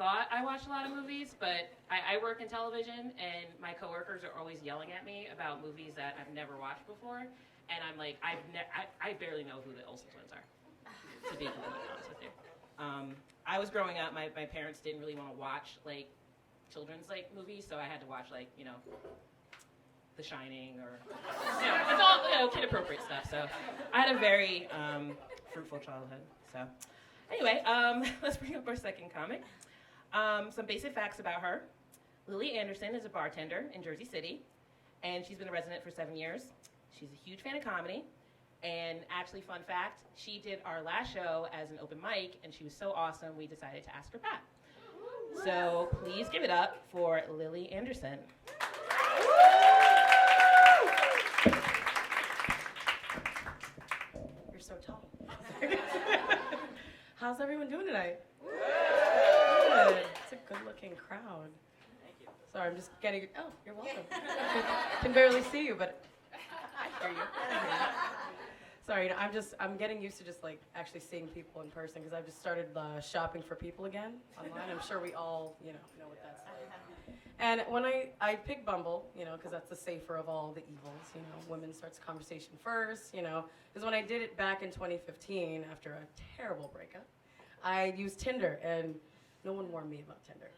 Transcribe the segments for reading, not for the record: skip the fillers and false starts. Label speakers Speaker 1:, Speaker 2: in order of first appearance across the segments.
Speaker 1: thought I watched a lot of movies, but I work in television, and my coworkers are always yelling at me about movies that I've never watched before, and I'm like, I barely know who the Olsen twins are, to be completely honest with you. I was growing up, my parents didn't really want to watch like children's like movies, so I had to watch like, you know, The Shining or, you know, it's all, you know, kid appropriate stuff. So I had a very fruitful childhood. So anyway, let's bring up our second comic. Some basic facts about her. Lilly Andersen is a bartender in Jersey City, and she's been a resident for 7 years. She's a huge fan of comedy. And actually, fun fact, she did our last show as an open mic, and she was so awesome, we decided to ask her back. So please give it up for Lilly Andersen.
Speaker 2: You're so tall. How's everyone doing tonight? Good. It's a good-looking crowd.
Speaker 1: Thank you.
Speaker 2: Sorry, I'm just getting. Oh, you're welcome. Can barely see you, but I hear you. Sorry, you know, I'm getting used to just like actually seeing people in person because I've just started shopping for people again online. I'm sure we all, you know what that's like. And when I picked Bumble, you know, because that's the safer of all the evils, you know, women starts the conversation first, you know, because when I did it back in 2015 after a terrible breakup, I used Tinder, and no one warned me about Tinder.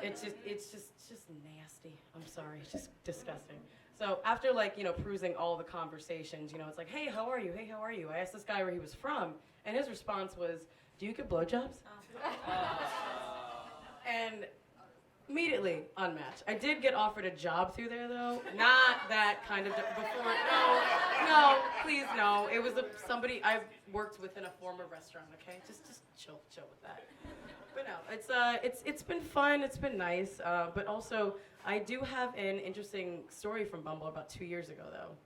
Speaker 2: It's just nasty. I'm sorry, it's just disgusting. So after like, you know, perusing all the conversations, you know, it's like, hey, how are you? Hey, how are you? I asked this guy where he was from, and his response was, do you get blowjobs? And immediately unmatched. I did get offered a job through there though. Not that kind of before. No, please no. It was somebody I've worked with in a former restaurant. Okay, just chill with that. But no, it's been fun. It's been nice. But also, I do have an interesting story from Bumble about 2 years ago though.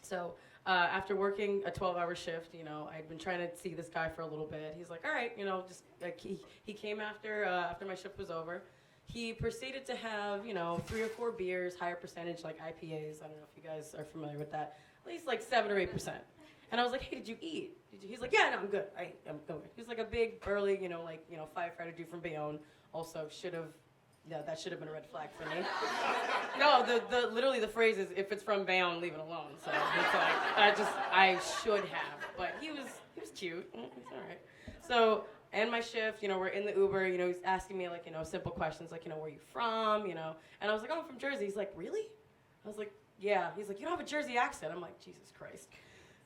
Speaker 2: So after working a 12-hour shift, you know, I'd been trying to see this guy for a little bit. He's like, all right, you know, just like he came after my shift was over. He proceeded to have, you know, 3 or 4 beers, higher percentage, like IPAs. I don't know if you guys are familiar with that. At least like 7 or 8%. And I was like, hey, did you eat? He's like, yeah, no, I'm good. I'm good. He's like a big, burly, you know, firefighter dude from Bayonne. Also that should have been a red flag for me. No, literally the phrase is, if it's from Bayonne, leave it alone. So it's like, I should have. But he was cute. It's all right. So, and my shift, you know, we're in the Uber, you know, he's asking me, like, you know, simple questions, like, you know, where you from, you know? And I was like, oh, I'm from Jersey. He's like, really? I was like, yeah. He's like, you don't have a Jersey accent. I'm like, Jesus Christ.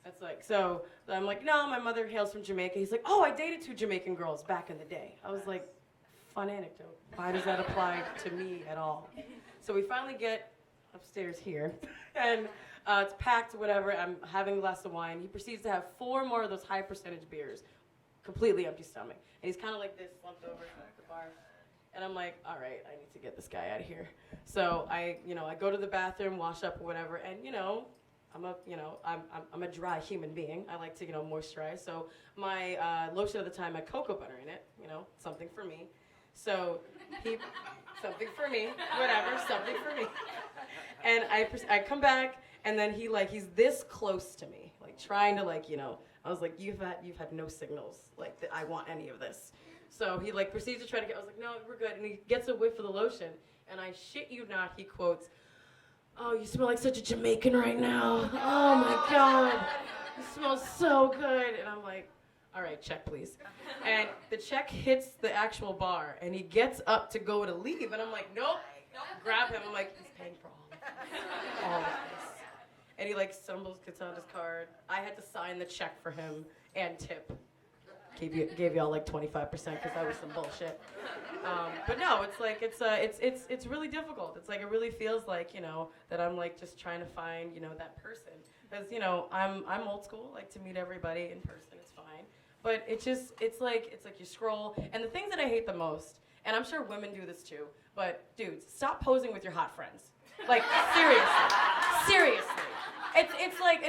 Speaker 2: That's like, so I'm like, no, my mother hails from Jamaica. He's like, oh, I dated 2 Jamaican girls back in the day. I was like, fun anecdote. Why does that apply to me at all? So we finally get upstairs here, and it's packed, whatever. I'm having a glass of wine. He proceeds to have 4 more of those high percentage beers. Completely empty stomach. And he's kind of like this, slumped over at the bar. And I'm like, all right, I need to get this guy out of here. So I go to the bathroom, wash up or whatever, and you know, I'm a dry human being. I like to, you know, moisturize. So my lotion at the time had cocoa butter in it, you know, something for me. So something for me, whatever, something for me. And I come back, and then he's this close to me, like trying to, like, you know, I was like, you've had no signals, like, that I want any of this. So he, like, proceeds to try to get, I was like, no, we're good. And he gets a whiff of the lotion, and I shit you not, he quotes, oh, you smell like such a Jamaican right now. Oh, my God. You smell so good. And I'm like, all right, check, please. And the check hits the actual bar, and he gets up to go to leave, and I'm like, nope. Grab him. I'm like, he's paying for all of this. And he, like, stumbles, gets out his card. I had to sign the check for him and tip. Gave y'all like 25% because that was some bullshit. But no, it's like it's really difficult. It's like it really feels like, you know, that I'm like just trying to find, you know, that person. Because, you know, I'm old school, like to meet everybody in person. It's fine. But it's like you scroll, and the things that I hate the most, and I'm sure women do this too, but dudes, stop posing with your hot friends. Like, seriously. It's like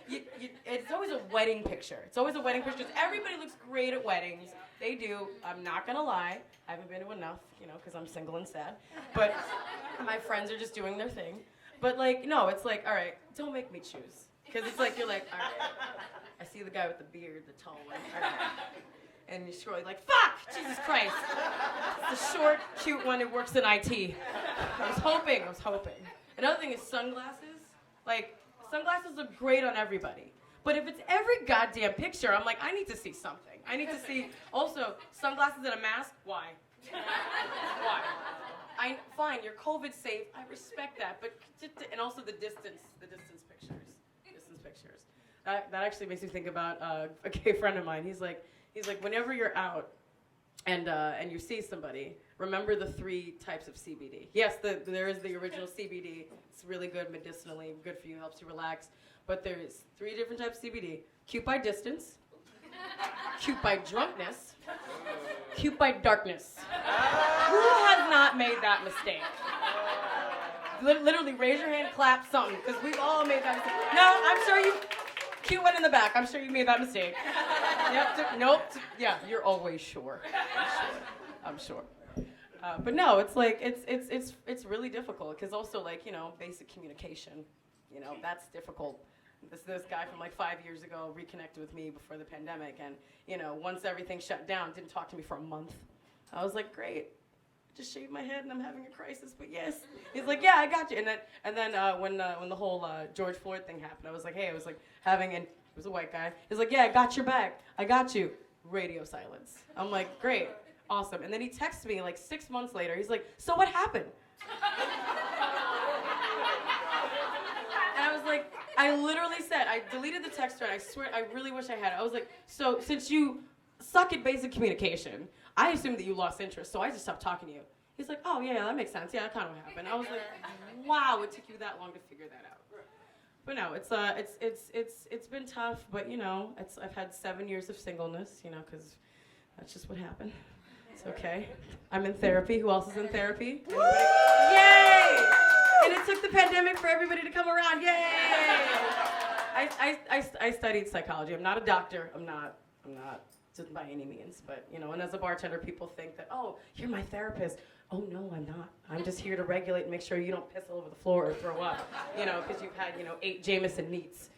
Speaker 2: it's always a wedding picture. It's always a wedding picture. Everybody looks great at weddings. They do. I'm not gonna lie. I haven't been to enough, you know, because I'm single and sad. But my friends are just doing their thing. But like, no, it's like, all right, don't make me choose. Because it's like, you're like, all right, I see the guy with the beard, the tall one. All right. And you're short, like, fuck, Jesus Christ. It's the short, cute one who works in IT. I was hoping. Another thing is sunglasses. Like, sunglasses look great on everybody. But if it's every goddamn picture, I'm like, I need to see something. I need to see, also, sunglasses and a mask, why? Why? Fine, you're COVID safe, I respect that, but, and also the distance pictures. That actually makes me think about a gay friend of mine. He's like, whenever you're out and you see somebody, remember the 3 types of CBD. Yes, there is the original CBD. It's really good medicinally, good for you, helps you relax. But there's 3 different types of CBD. Cute by distance, cute by drunkenness, cute by darkness. Who has not made that mistake? Literally, raise your hand, clap, something, because we've all made that mistake. No, I'm sure you, cute one in the back, I'm sure you made that mistake. Yep, nope, yeah, you're always sure. I'm sure. But no, it's like, it's really difficult, because also, like, you know, basic communication, you know, that's difficult. This guy from like 5 years ago reconnected with me before the pandemic, and, you know, once everything shut down, didn't talk to me for a month. I was like, great. Just shaved my head and I'm having a crisis, but yes. He's like, yeah, I got you. And then when the whole George Floyd thing happened, I was like, hey, I was like having, and he was a white guy. He's like, yeah, I got your back. I got you. Radio silence. I'm like, great, awesome. And then he texted me like 6 months later. He's like, so what happened? And I was like, I literally said, I deleted the text thread. I swear, I really wish I had it. I was like, so since you suck at basic communication, I assumed that you lost interest, so I just stopped talking to you. He's like, oh, yeah, that makes sense. Yeah, that kind of what happened. I was like, wow, it took you that long to figure that out. But no, it's been tough, but, you know, I've had 7 years of singleness, you know, because that's just what happened. It's okay. I'm in therapy. Who else is in therapy? Anybody? Yay! And it took the pandemic for everybody to come around. Yay! I studied psychology. I'm not a doctor. I'm not by any means, but, you know, and as a bartender, people think that, oh, you're my therapist. Oh, no, I'm not. I'm just here to regulate and make sure you don't piss all over the floor or throw up, you know, because you've had, you know, 8 Jameson neats.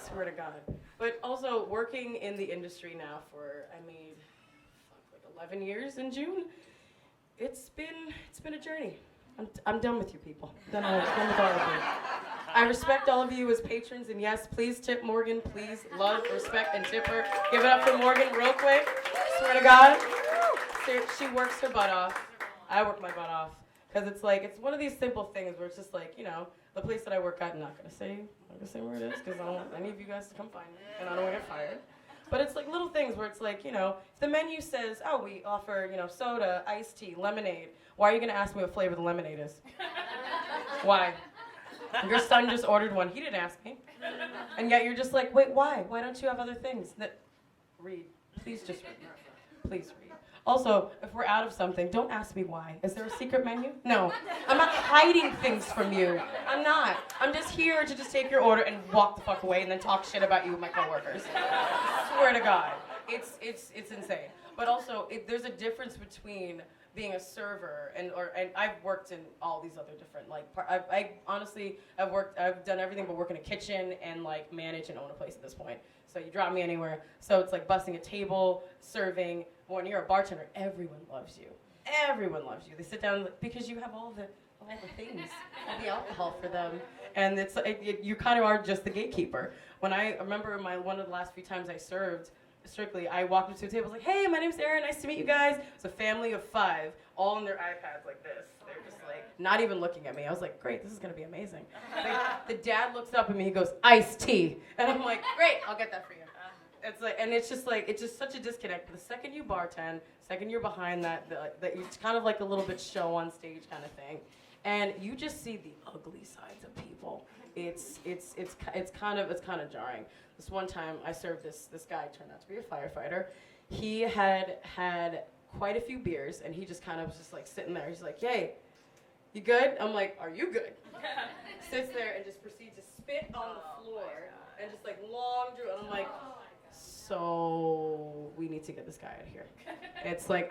Speaker 2: Swear to God. But also working in the industry now for, like 11 years in June. It's been a journey. I'm done with you people. Done with all of you. I respect all of you as patrons, and yes, please tip Morgan. Please love, respect, and tip her. Give it up for Morgan real quick. Swear to God. She works her butt off. I work my butt off. Because it's like, it's one of these simple things where it's just like, you know, the place that I work at, I'm not going to say where it is, because I don't want any of you guys to come find me, and I don't want to get fired. But it's like little things where it's like, you know, if the menu says, oh, we offer, you know, soda, iced tea, lemonade, why are you going to ask me what flavor the lemonade is? Why? Your son just ordered one. He didn't ask me. And yet you're just like, wait, why? Why don't you have other things? Read. Please just read. Please read. Also, if we're out of something, don't ask me why. Is there a secret menu? No. I'm not hiding things from you. I'm not. I'm just here to just take your order and walk the fuck away and then talk shit about you with my coworkers. Swear to God. It's insane. But also, there's a difference between being a server and I've worked in all these other different, like, I honestly, I've done everything but work in a kitchen and like manage and own a place at this point. So you drop me anywhere. So it's like busting a table, serving. When you're a bartender, everyone loves you. Everyone loves you. They sit down because you have all the things, all the alcohol for them. And you kind of are just the gatekeeper. When I remember one of the last few times I served, strictly, I walked up to a table, I was like, hey, my name's Erin, nice to meet you guys. It's a family of 5, all on their iPads like this. They're just like, not even looking at me. I was like, great, this is gonna be amazing. Like, the dad looks up at me, he goes, iced tea. And I'm like, great, I'll get that for you. It's like, and it's just such a disconnect. The second you bartend, second you're behind that it's kind of like a little bit show on stage kind of thing. And you just see the ugly sides of people. It's kind of jarring. This one time I served this guy, turned out to be a firefighter. He had quite a few beers, and he just kind of was just like sitting there. He's like, hey, you good? I'm like, are you good? Sits there and just proceeds to spit on the floor and just like long drew. And I'm like, so we need to get this guy out of here. It's like,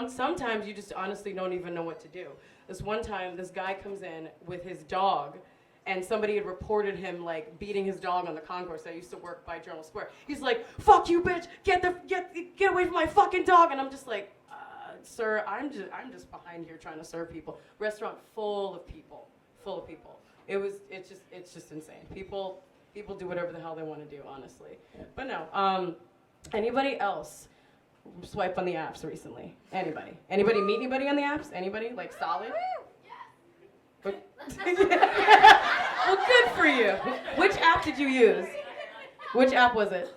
Speaker 2: sometimes you just honestly don't even know what to do. This one time, this guy comes in with his dog, and somebody had reported him like beating his dog on the concourse. I used to work by Journal Square. He's like, "Fuck you, bitch! Get away from my fucking dog!" And I'm just like, "Sir, I'm just behind here trying to serve people." Restaurant full of people. It's just insane. People do whatever the hell they want to do, honestly. But no. Anybody else swipe on the apps recently? Anybody? Anybody meet anybody on the apps? Anybody like solid? But, well, good for you. Which app did you use? Which app was it?
Speaker 3: It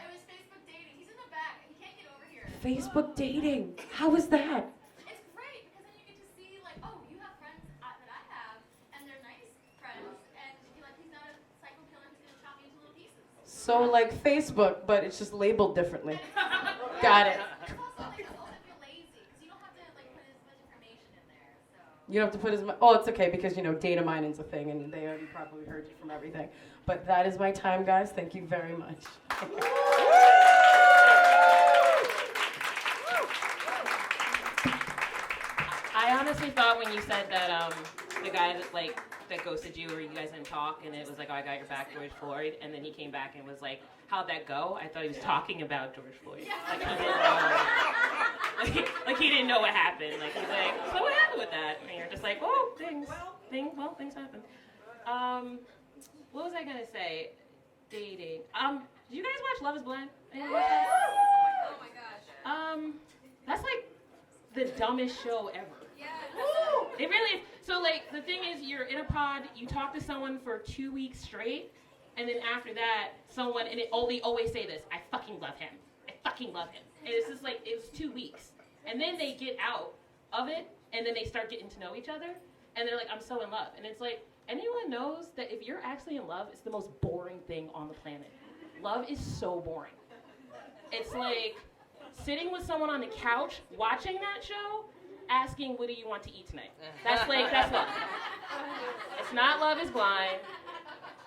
Speaker 3: was Facebook dating. He's in the back. He can't get over here.
Speaker 2: Facebook dating. How was that?
Speaker 3: It's great because then you get to see like, oh, you have friends that I have, and they're nice friends, and you're like, he's not a psycho killer who's gonna chop you into little pieces.
Speaker 2: So like Facebook, but it's just labeled differently. Got it.
Speaker 3: It's also like oh, if you're lazy, because you don't have to like put as much information in there. So.
Speaker 2: You don't have to put as much. Oh, it's okay because data mining's a thing, and they already probably heard you from everything. But that is my time, guys. Thank you very much.
Speaker 1: I honestly thought when you said that the guy that ghosted you or you guys didn't talk and it was like, oh, I got your back, George Floyd, and then he came back and was like, how'd that go? I thought he was talking about George Floyd. Like he didn't know. Like he didn't know what happened. Like he's like, so what happened with that? And you're just like, oh, things happen. What was I gonna say? Dating. Did you guys watch Love Is Blind? Anyone watch that?
Speaker 3: Oh my gosh.
Speaker 1: That's like the dumbest show ever.
Speaker 3: Yeah.
Speaker 1: It really is. So like the thing is, you're in a pod, you talk to someone for 2 weeks straight, and then after that, they always say this: I fucking love him. I fucking love him. And it's just like it was 2 weeks, and then they get out of it, and then they start getting to know each other, and they're like, I'm so in love, and it's like anyone knows that if you're actually in love, it's the most boring thing on the planet. Love is so boring. It's like sitting with someone on the couch, watching that show, asking, what do you want to eat tonight? That's love. It's not Love Is Blind.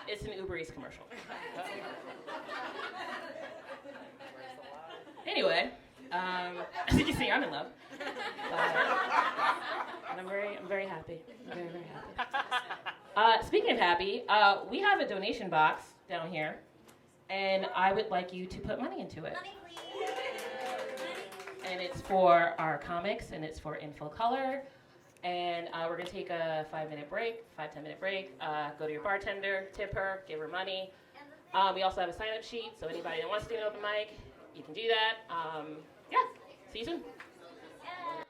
Speaker 1: It's an Uber Eats commercial. Anyway, as you can see, I'm in love. And I'm very happy. I'm very, very happy. Speaking of happy, we have a donation box down here, and I would like you to put money into it.
Speaker 3: Money, please.
Speaker 1: And it's for our comics, and it's for In Full Color. And we're going to take a 5-10 minute break. Go to your bartender, tip her, give her money. We also have a sign-up sheet, so anybody that wants to do an open mic, you can do that. Yeah, see you soon.